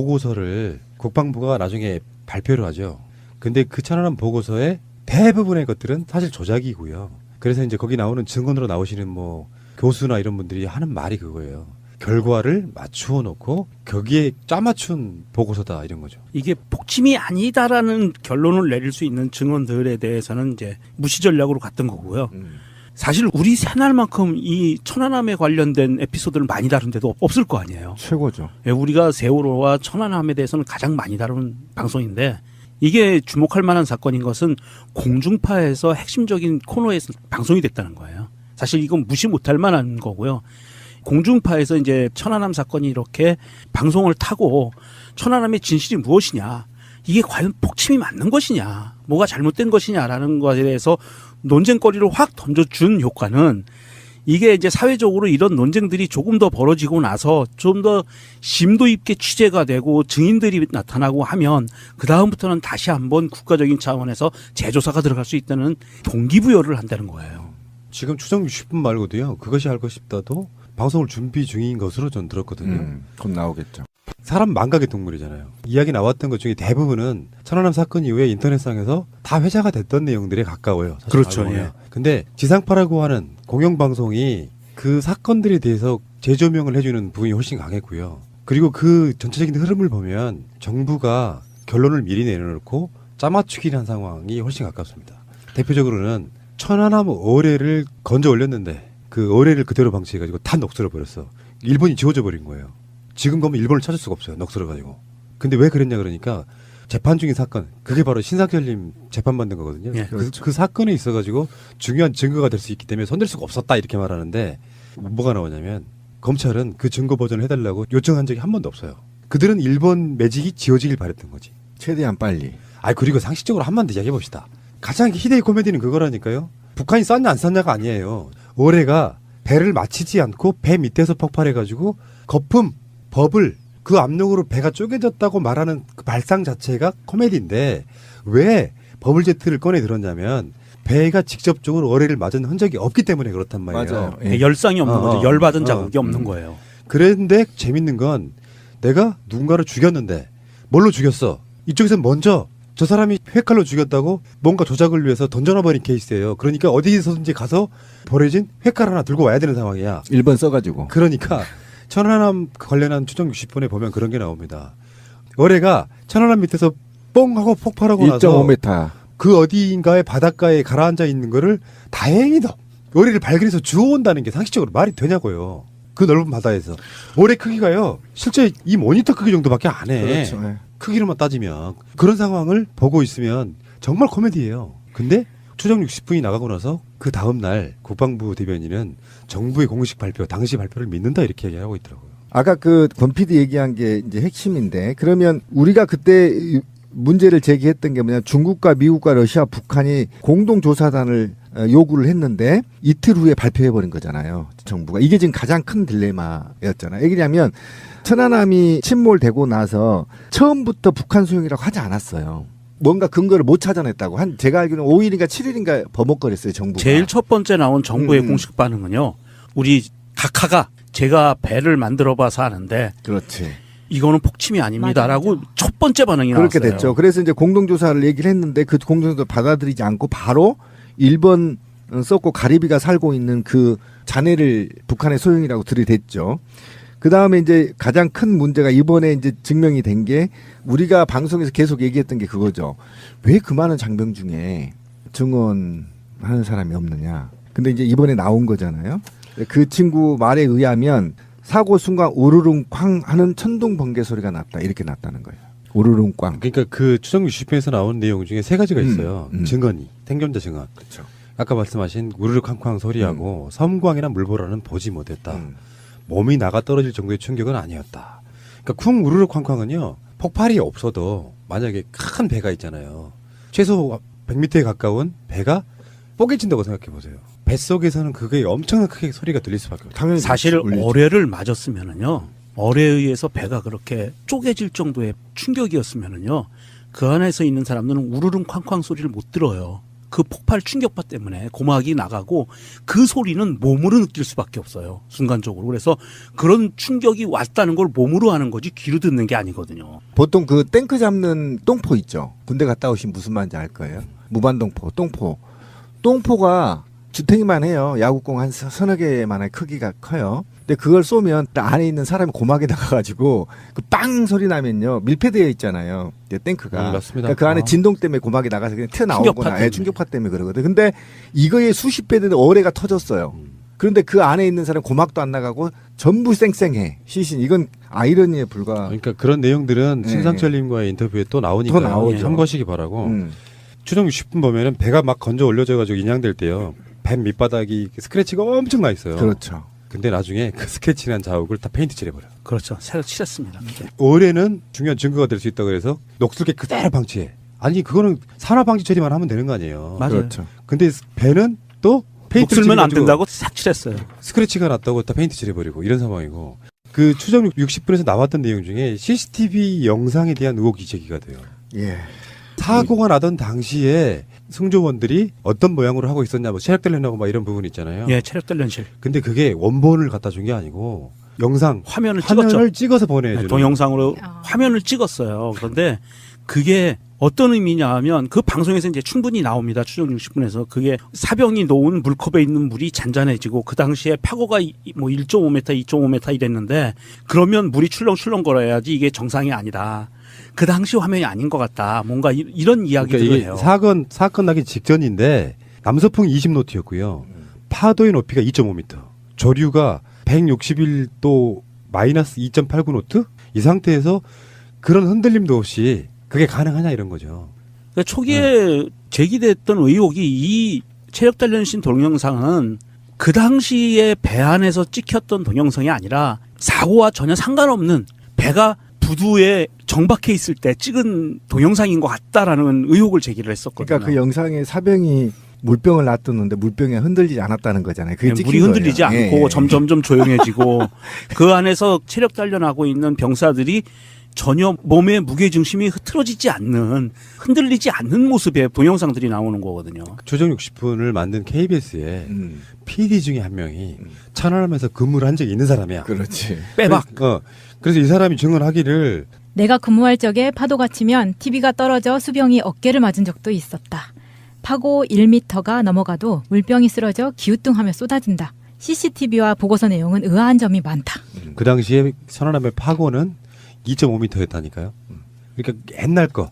보고서를 국방부가 나중에 발표를 하죠. 근데 그 천안함 보고서의 대부분의 것들은 사실 조작이고요. 그래서 이제 거기 나오는 증언으로 나오시는 뭐 교수나 이런 분들이 하는 말이 그거예요. 결과를 맞추어 놓고 거기에 짜맞춘 보고서다 이런 거죠. 이게 폭침이 아니다라는 결론을 내릴 수 있는 증언들에 대해서는 이제 무시 전략으로 갔던 거고요. 사실 우리 새날만큼 이 천안함에 관련된 에피소드를 많이 다룬 데도 없을 거 아니에요. 최고죠. 예, 우리가 세월호와 천안함에 대해서는 가장 많이 다룬 방송인데 이게 주목할 만한 사건인 것은 공중파에서 핵심적인 코너에서 방송이 됐다는 거예요. 사실 이건 무시 못할 만한 거고요. 공중파에서 이제 천안함 사건이 이렇게 방송을 타고 천안함의 진실이 무엇이냐, 이게 과연 폭침이 맞는 것이냐, 뭐가 잘못된 것이냐라는 것에 대해서 논쟁거리를 확 던져준 효과는 이게 이제 사회적으로 이런 논쟁들이 조금 더 벌어지고 나서 좀 더 심도 있게 취재가 되고 증인들이 나타나고 하면 그 다음부터는 다시 한번 국가적인 차원에서 재조사가 들어갈 수 있다는 동기부여를 한다는 거예요. 지금 추정 60분 말고도요. 그것이 알고 싶다도 방송을 준비 중인 것으로 전 들었거든요. 곧 나오겠죠. 사람 망각의 동물이잖아요. 이야기 나왔던 것 중에 대부분은 천안함 사건 이후에 인터넷상에서 다 회자가 됐던 내용들에 가까워요. 사실 그렇죠. 알고 보면. 예. 근데 지상파라고 하는 공영방송이 그 사건들에 대해서 재조명을 해주는 부분이 훨씬 강했고요. 그리고 그 전체적인 흐름을 보면 정부가 결론을 미리 내놓고 짜맞추기를 한 상황이 훨씬 가깝습니다. 대표적으로는 천안함 어뢰를 건져 올렸는데 그 어뢰를 그대로 방치해가지고 다 녹슬어 버렸어. 일본이 지워져 버린 거예요. 지금 보면 일본을 찾을 수가 없어요. 녹슬어가지고. 근데 왜 그랬냐 그러니까 재판 중인 사건, 그게 바로 신상철님 재판받는 거거든요. 예, 그렇죠. 그 사건에 있어가지고 중요한 증거가 될 수 있기 때문에 손댈 수가 없었다 이렇게 말하는데 뭐가 나오냐면 검찰은 그 증거 버전을 해달라고 요청한 적이 한 번도 없어요. 그들은 일본 매직이 지워지길 바랬던 거지. 최대한 빨리. 그리고 상식적으로 한 번 더 이야기해 봅시다. 가장 희대의 코미디는 그거라니까요. 북한이 쐈냐 안 쐈냐가 아니에요. 어뢰가 배를 맞히지 않고 배 밑에서 폭발해가지고 거품, 버블, 그 압력으로 배가 쪼개졌다고 말하는 그 발상 자체가 코미디인데 왜 버블 제트를 꺼내 들었냐면 배가 직접적으로 어뢰를 맞은 흔적이 없기 때문에 그렇단 말이에요. 맞아요. 예, 열상이 없는 거죠. 열받은 자국이 없는 음. 거예요. 그런데 재밌는 건 내가 누군가를 죽였는데 뭘로 죽였어? 이쪽에서 먼저 저 사람이 회칼로 죽였다고 뭔가 조작을 위해서 던져놔버린 케이스예요. 그러니까 어디서든지 가서 버려진 회칼 하나 들고 와야 되는 상황이야. 1번 써가지고. 그러니까 천안함 관련한 추정 60분에 보면 그런 게 나옵니다. 어뢰가 천안함 밑에서 뽕 하고 폭발하고 나서 1.5m. 그 어디인가의 바닷가에 가라앉아 있는 거를 다행히도 어뢰를 발견해서 주워온다는 게 상식적으로 말이 되냐고요. 그 넓은 바다에서. 어뢰 크기가요. 실제 이 모니터 크기 정도밖에 안 해. 그렇죠. 예. 크기로만 따지면. 그런 상황을 보고 있으면 정말 코미디예요. 근데 추정 60분이 나가고 나서 그 다음 날 국방부 대변인은 정부의 공식 발표, 당시 발표를 믿는다 이렇게 얘기하고 있더라고요. 아까 그 권 PD 얘기한 게 이제 핵심인데 그러면 우리가 그때 문제를 제기했던 게 뭐냐, 중국과 미국과 러시아, 북한이 공동조사단을 요구를 했는데 이틀 후에 발표해버린 거잖아요. 정부가. 이게 지금 가장 큰 딜레마였잖아요. 왜냐하면 천안함이 침몰되고 나서 처음부터 북한 소용이라고 하지 않았어요. 뭔가 근거를 못 찾아냈다고. 제가 알기로는 5일인가 7일인가 버벅거렸어요, 정부가. 제일 첫 번째 나온 정부의 공식 반응은요. 우리 각하가 제가 배를 만들어 봐서 아는데 그렇지. 이거는 폭침이 아닙니다라고 첫 번째 반응이 그렇게 나왔어요. 됐죠. 그래서 이제 공동조사를 얘기를 했는데 그 공동조사를 받아들이지 않고 바로 일본 썼고 가리비가 살고 있는 그 잔해를 북한의 소용이라고 들이댔죠. 그 다음에 이제 가장 큰 문제가 이번에 이제 증명이 된 게 우리가 방송에서 계속 얘기했던 게 그거죠. 왜 그 많은 장병 중에 증언하는 사람이 없느냐. 근데 이제 이번에 나온 거잖아요. 그 친구 말에 의하면 사고 순간 우르릉 쾅 하는 천둥 번개 소리가 났다. 이렇게 났다는 거예요. 우르릉 꽝. 그러니까 그 추정 60편에서 나온 내용 중에 세 가지가 있어요. 증언이. 생존자 증언. 그렇죠. 아까 말씀하신 우르르 쾅쾅 소리하고 섬광이나 물보라는 보지 못했다. 몸이 나가 떨어질 정도의 충격은 아니었다. 그러니까 쿵 우르르 쾅쾅은요. 폭발이 없어도 만약에 큰 배가 있잖아요. 최소 100m에 가까운 배가 뽀개진다고 생각해 보세요. 뱃속에서는 그게 엄청난 크게 소리가 들릴 수밖에 없어요. 당연히 사실 울리죠. 어뢰를 맞았으면은요. 어뢰에 의해서 배가 그렇게 쪼개질 정도의 충격이었으면은요. 그 안에서 있는 사람들은 우르릉 쾅쾅 소리를 못 들어요. 그 폭발 충격파 때문에 고막이 나가고 그 소리는 몸으로 느낄 수밖에 없어요. 순간적으로. 그래서 그런 충격이 왔다는 걸 몸으로 하는 거지 귀로 듣는 게 아니거든요. 보통 그 탱크 잡는 똥포 있죠. 군대 갔다 오신 무슨 말인지 알 거예요. 무반동포, 똥포. 똥포가 주택이만 해요. 야구공 한 서너 개만의 크기가 커요. 근데 그걸 쏘면 안에 있는 사람이 고막에 나가가지고 그 빵 소리 나면요 밀폐되어 있잖아요. 탱크가. 맞습니다. 그러니까 그 안에 진동 때문에 고막이 나가서 그냥 튀어나오거나 충격파 때문에 그러거든. 근데 이거의 수십 배 되는 어뢰가 터졌어요. 그런데 그 안에 있는 사람 고막도 안 나가고 전부 쌩쌩해. 시신. 이건 아이러니에 불과. 그러니까 그런 내용들은 네. 신상철님과의 인터뷰에 또 나오니까 더 나오죠. 참고하시기 바라고. 음. 추정 60분 보면은 배가 막 건져 올려져가지고 인양될 때요. 배 밑바닥이 스크래치가 엄청 나 있어요. 그렇죠. 근데 나중에 그 스크래치난 자국을 다 페인트 칠해버려. 그렇죠. 새로 칠했습니다. 올해는 중요한 증거가 될 수 있다 그래서 녹슬게 그대로 방치해. 아니 그거는 산화 방지 처리만 하면 되는 거 아니에요. 맞아요. 그렇죠. 근데 배는 또 페인트 녹슬면 안 된다고 싹 칠했어요. 스크래치가 났다고 다 페인트 칠해버리고 이런 상황이고 그 추정 60분에서 나왔던 내용 중에 CCTV 영상에 대한 의혹이 제기가 돼요. 예. 사고가 나던 당시에 승조원들이 어떤 모양으로 하고 있었냐, 뭐 체력 단련하고 막 이런 부분 있잖아요. 예, 체력 단련실. 근데 그게 원본을 갖다 준 게 아니고 영상 화면을 찍었죠. 찍어서 보내주는. 동영상으로 화면을 찍었어요. 그런데 그게 어떤 의미냐 하면 그 방송에서 이제 충분히 나옵니다. 추정 60분에서. 그게 사병이 놓은 물컵에 있는 물이 잔잔해지고 그 당시에 파고가 뭐 1.5m, 2.5m 이랬는데 그러면 물이 출렁출렁 걸어야지 이게 정상이 아니다. 그 당시 화면이 아닌 것 같다. 뭔가 이런 이야기들을 그러니까 해요. 사건 나기 직전인데 남서풍 20노트였고요. 파도의 높이가 2.5m. 조류가 161도 마이너스 2.89노트? 이 상태에서 그런 흔들림도 없이 그게 가능하냐 이런 거죠. 그러니까 초기에 제기됐던 의혹이 이 체력 단련신 동영상은 그 당시에 배 안에서 찍혔던 동영상이 아니라 사고와 전혀 상관없는 배가 부두에 정박해 있을 때 찍은 동영상인 것 같다라는 의혹을 제기를 했었거든요. 그러니까 그 영상에 사병이 물병을 놔뒀는데 물병이 흔들리지 않았다는 거잖아요. 그게 물이 흔들리지 거예요. 않고 예. 점점점 조용해지고 그 안에서 체력 단련하고 있는 병사들이 전혀 몸의 무게중심이 흐트러지지 않는 흔들리지 않는 모습의 동영상들이 나오는 거거든요. 추정 60분을 만든 KBS에 PD 중에 한 명이 천안함에서 근무를 한 적이 있는 사람이야. 그렇지. 빼박. 그래서 이 사람이 증언하기를 내가 근무할 적에 파도가 치면 TV가 떨어져 수병이 어깨를 맞은 적도 있었다. 파고 1m가 넘어가도 물병이 쓰러져 기우뚱하며 쏟아진다. CCTV와 보고서 내용은 의아한 점이 많다. 그 당시에 천안함의 파고는 2.5m였다니까요. 그러니까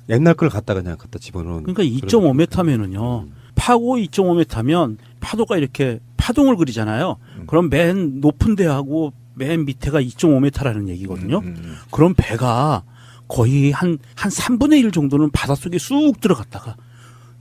옛날 걸 갖다 그냥 갖다 집어넣은. 그러니까 2.5m면은요. 파고 2.5m면 파도가 이렇게 파동을 그리잖아요. 그럼 맨 높은 데하고 맨 밑에가 2.5m라는 얘기거든요. 그럼 배가 거의 한 3분의 1 정도는 바닷속에 쑥 들어갔다가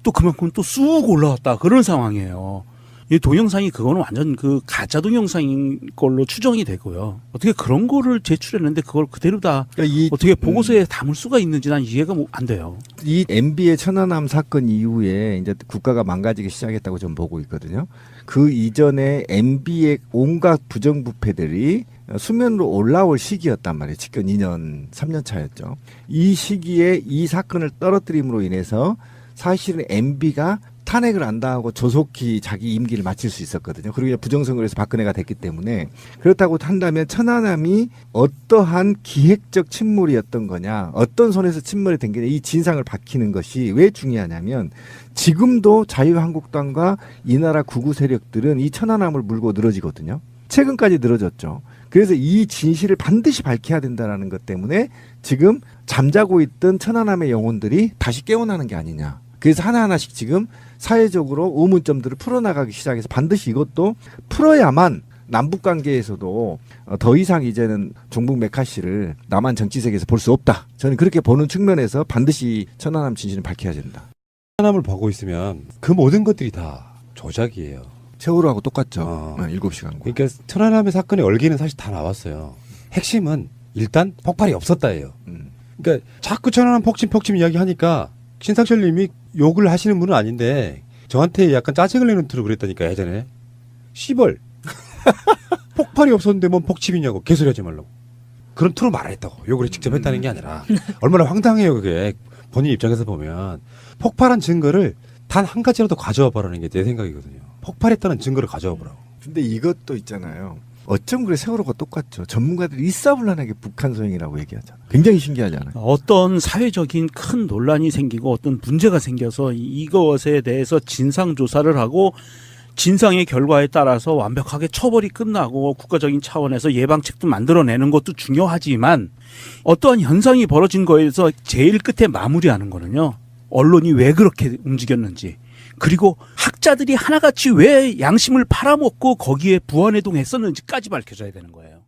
또 그만큼 또 쑥 올라왔다. 그런 상황이에요. 이 동영상이 그거는 완전 그 가짜 동영상인 걸로 추정이 되고요. 어떻게 그런 거를 제출했는데 그걸 그대로 다 그러니까 어떻게 보고서에 담을 수가 있는지 난 이해가 안 돼요. 이 MB의 천안함 사건 이후에 이제 국가가 망가지기 시작했다고 좀 보고 있거든요. 그 이전에 MB의 온갖 부정부패들이 수면으로 올라올 시기였단 말이에요. 지금 2년, 3년 차였죠. 이 시기에 이 사건을 떨어뜨림으로 인해서 사실은 MB가 탄핵을 안 당하고 조속히 자기 임기를 마칠 수 있었거든요. 그리고 부정선거를 해서 박근혜가 됐기 때문에 그렇다고 한다면 천안함이 어떠한 기획적 침몰이었던 거냐, 어떤 손에서 침몰이 된 거냐, 이 진상을 밝히는 것이 왜 중요하냐면 지금도 자유한국당과 이 나라 구구 세력들은 이 천안함을 물고 늘어지거든요. 최근까지 늘어졌죠. 그래서 이 진실을 반드시 밝혀야 된다는 것 때문에 지금 잠자고 있던 천안함의 영혼들이 다시 깨어나는 게 아니냐. 그래서 하나하나씩 지금 사회적으로 의문점들을 풀어나가기 시작해서 반드시 이것도 풀어야만 남북관계에서도 더 이상 이제는 종북 메카시를 남한 정치세계에서 볼 수 없다. 저는 그렇게 보는 측면에서 반드시 천안함 진실을 밝혀야 된다. 천안함을 보고 있으면 그 모든 것들이 다 조작이에요. 세월호하고 똑같죠. 7시간. 그러니까 천안함의 사건의 얼기는 사실 다 나왔어요. 핵심은 일단 폭발이 없었다예요. 그러니까 자꾸 천안함 폭침 이야기하니까 신상철 님이 욕을 하시는 분은 아닌데 저한테 약간 짜증을 내는 투로 그랬다니까 예전에. 씨벌. 폭발이 없었는데 뭔 폭침이냐고 개소리 하지 말라고. 그런 투로 말했다고. 욕을 직접 했다는 게 아니라 얼마나 황당해요 그게. 본인 입장에서 보면 폭발한 증거를 단 한 가지라도 가져와 보라는 게 내 생각이거든요. 폭발했다는 증거를 가져와 보라고. 근데 이것도 있잖아요. 어쩜 그래 세월호가 똑같죠. 전문가들이 일사불란하게 북한 소행이라고 얘기하잖아. 굉장히 신기하지 않아요? 어떤 사회적인 큰 논란이 생기고 어떤 문제가 생겨서 이것에 대해서 진상조사를 하고 진상의 결과에 따라서 완벽하게 처벌이 끝나고 국가적인 차원에서 예방책도 만들어내는 것도 중요하지만 어떠한 현상이 벌어진 거에서 제일 끝에 마무리하는 거는요. 언론이 왜 그렇게 움직였는지 그리고 학자들이 하나같이 왜 양심을 팔아먹고 거기에 부안해동했었는지까지 밝혀져야 되는 거예요.